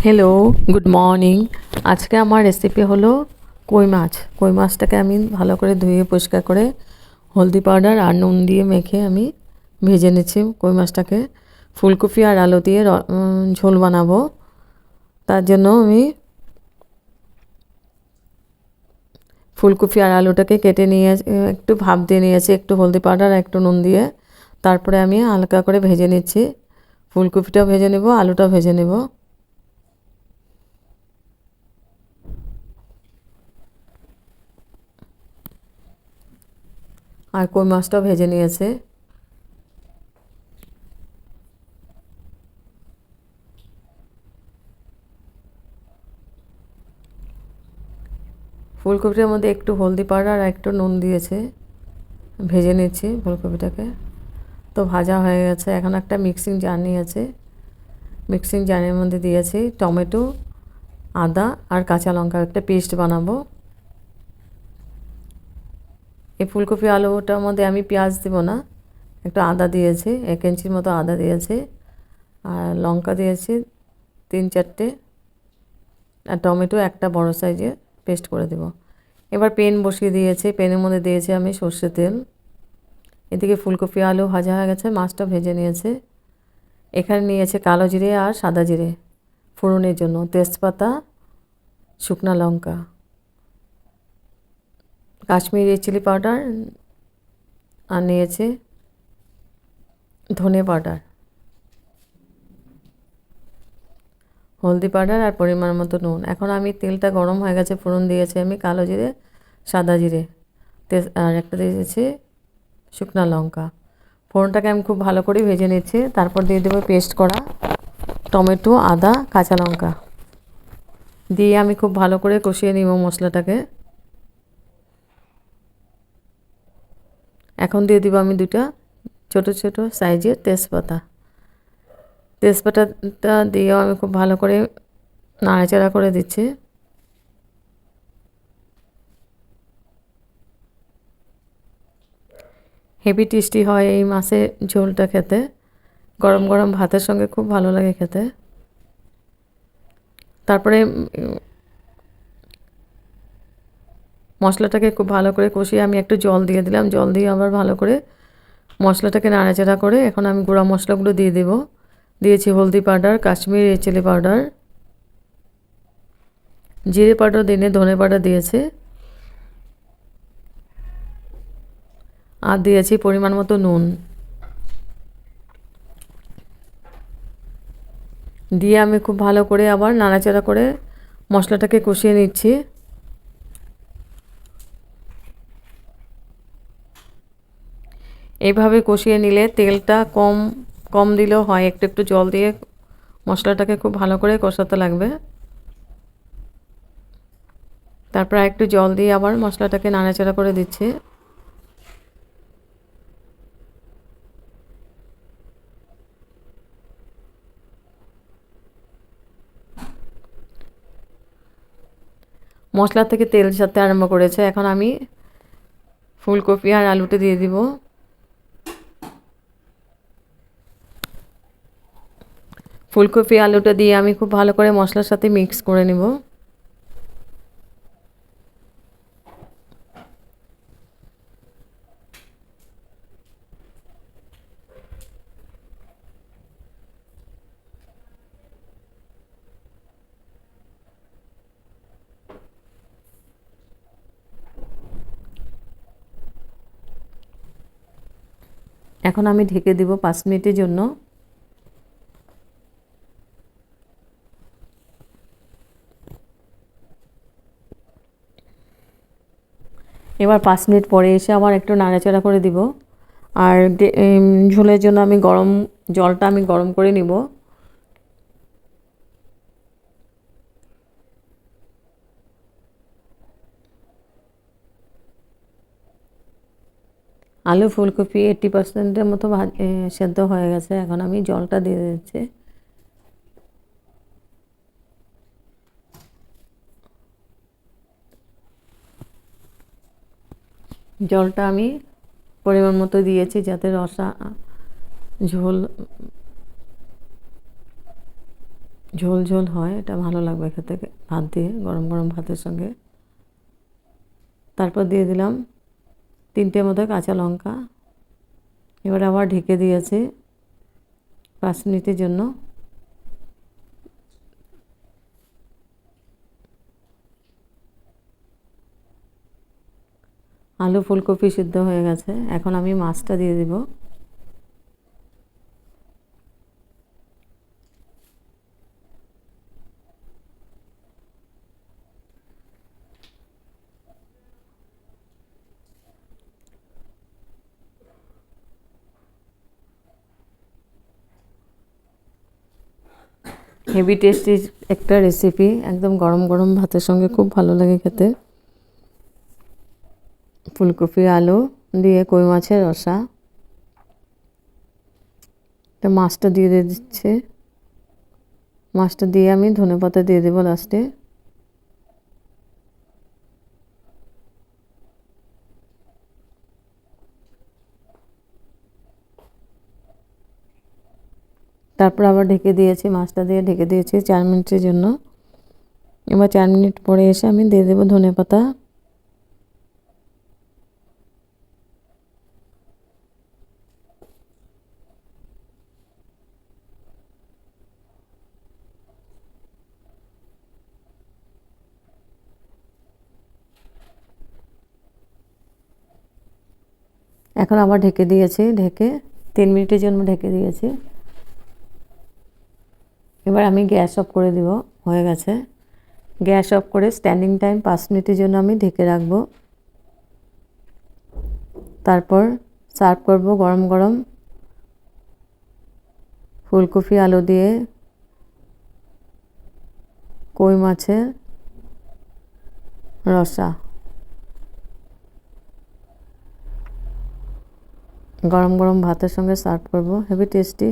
Hello, good morning. আজকে আমার recipe হলো কই মাছ। কই মাছটাকে আমি ভালো করে ধুয়ে পরিষ্কার করে হলদি পাউডার আর নুন দিয়ে মেখে আমি ভেজে নিচ্ছি কই মাছটাকে। ফুলকপি আর আলু দিয়ে ঝোল বানাবো। তার জন্য আমি ফুলকপি আর আলুটাকে কেটে নিয়ে একটু ভাপ দিয়ে নিয়েছি, একটু হলদি পাউডার আর একটু নুন দিয়ে। তারপরে আমি হালকা করে ভেজে নিচ্ছি। ফুলকপিটাও ভেজে নেব, আলুটাও ভেজে নেব। আর কই মাছটাও ভেজে নিয়েছে। ফুলকপিটার মধ্যে একটু হলদি পাউডার আর একটু নুন দিয়েছে, ভেজে নিচ্ছি ফুলকপিটাকে। তো ভাজা হয়ে গেছে। এখন একটা মিক্সিং জার নিয়েছে, মিক্সিং জারের মধ্যে দিয়েছি টমেটো, আদা আর কাঁচা লঙ্কা, একটা পেস্ট বানাবো। এই ফুলকপি আলুটার মধ্যে আমি পেঁয়াজ দেব না, একটু আদা দিয়েছি, 1 ইঞ্চির মতো আদা দিয়েছি, আর লঙ্কা দিয়েছি 3-4টে, আর টমেটো একটা বড় সাইজে পেস্ট করে দেব। এবার পেন বসিয়ে দিয়েছি, পেনের মধ্যে দিয়েছি আমি সর্ষের তেল। এদিকে ফুলকপি আলু ভাজা হয়ে গেছে, মাছটা ভেজে নিয়েছে। এখানে নিয়েছে কালো জিরে আর সাদা জিরে ফোড়নের জন্য, তেজপাতা, শুকনো লঙ্কা, কাশ্মীরি চিলি পাউডার, আর নিয়েছে ধনে পাউডার, হলদি পাউডার আর পরিমাণ মতো নুন। এখন আমি তেলটা গরম হয়ে গেছে, ফোড়ন দিয়েছি আমি কালো জিরে, সাদা জিরে, আর একটা দিয়েছি শুকনো লঙ্কা। ফোড়নটাকে আমি খুব ভালো করে ভেজে নিচ্ছি। তারপর দিয়ে দেবো পেস্ট করা টমেটো, আদা, কাঁচা লঙ্কা দিয়ে আমি খুব ভালো করে কষিয়ে নিব মশলাটাকে। এখন দিয়ে দিব আমি 2টা ছোট ছোট সাইজের তেজপাতা। তেজপাতাটা দিয়েও আমি খুব ভালো করে নাড়াচাড়া করে দিচ্ছি। হেভি টেস্টি হয় এই মাছের ঝোলটা খেতে, গরম গরম ভাতের সঙ্গে খুব ভালো লাগে খেতে। তারপরে মশলাটাকে খুব ভালো করে কষিয়ে আমি একটু জল দিয়ে দিলাম। জল দিয়ে আবার ভালো করে মশলাটাকে নাড়াচাড়া করে এখন আমি গুঁড়া মশলাগুলো দিয়ে দেব। দিয়েছি হলদি পাউডার, কাশ্মীরি চিলি পাউডার, জিরে পাউডার দিনে ধনে পাউডার দিয়েছে, আর দিয়েছি পরিমাণ মতো নুন। দিয়ে আমি খুব ভালো করে আবার নাড়াচাড়া করে মশলাটাকে কষিয়ে নিচ্ছি। এইভাবে কষিয়ে নিলে তেলটা কম কম দিলেও হয়, একটু একটু জল দিয়ে মশলাটাকে খুব ভালো করে কষাতে লাগবে। তারপর একটু জল দিয়ে আবার মশলাটাকে নাড়াচাড়া করে দিচ্ছি। মশলা থেকে তেল ছাড়তে আরম্ভ করেছে। এখন আমি ফুলকপি আর আলুটা দিয়ে দিব। ফুলকপি আলুটা দিয়ে আমি খুব ভালো করে মশলার সাথে মিক্স করে নেব। এখন আমি ঢেকে দিব 5 মিনিটের জন্য। এবার 5 মিনিট পরে এসে আবার একটু নাড়াচাড়া করে দিব। আর ঝোলের জন্য আমি জলটা আমি গরম করে নিব। আলু ফুলকপি 80%-এর মতো সেদ্ধ হয়ে গেছে। এখন আমি জলটা দিয়ে দিচ্ছি। জলটা আমি পরিমাণ মতো দিয়েছি যাতে ঝোল ঝোল ঝোল হয়, এটা ভালো লাগবে খেতে ভাত দিয়ে, গরম গরম ভাতের সঙ্গে। তারপর দিয়ে দিলাম 3টে মতো কাঁচা লঙ্কা। এবার আবার ঢেকে দিয়েছি 5 মিনিটের জন্য। আলু ফুলকপি সিদ্ধ হয়ে গেছে, এখন আমি মাছটা দিয়ে দিব। হেভি টেস্টি একটা রেসিপি, একদম গরম গরম ভাতের সঙ্গে খুব ভালো লাগে খেতে। ফুলকপি আলু দিয়ে কই মাছের রসা। মাছটা দিয়ে দিচ্ছে, মাছটা দিয়ে আমি ধনেপাতা দিয়ে দেবো লাস্টে। তারপর আবার ঢেকে দিয়েছি, মাছটা দিয়ে ঢেকে দিয়েছি 4 মিনিটের জন্য। এবার 4 মিনিট পরে এসে আমি দিয়ে দেবো ধনেপাতা। এখন আবার ঢেকে দিয়েছি, ঢেকে 3 মিনিটের জন্য ঢেকে দিয়েছি। এবার আমি গ্যাস অফ করে দিব, হয়ে গেছে। গ্যাস অফ করে স্ট্যান্ডিং টাইম 5 মিনিটের জন্য আমি ঢেকে রাখবো। তারপর সার্ভ করব গরম গরম ফুলকপি আলু দিয়ে কই মাছের রসা। গরম গরম ভাতের সঙ্গে সার্ভ করব, হেভি টেস্টি।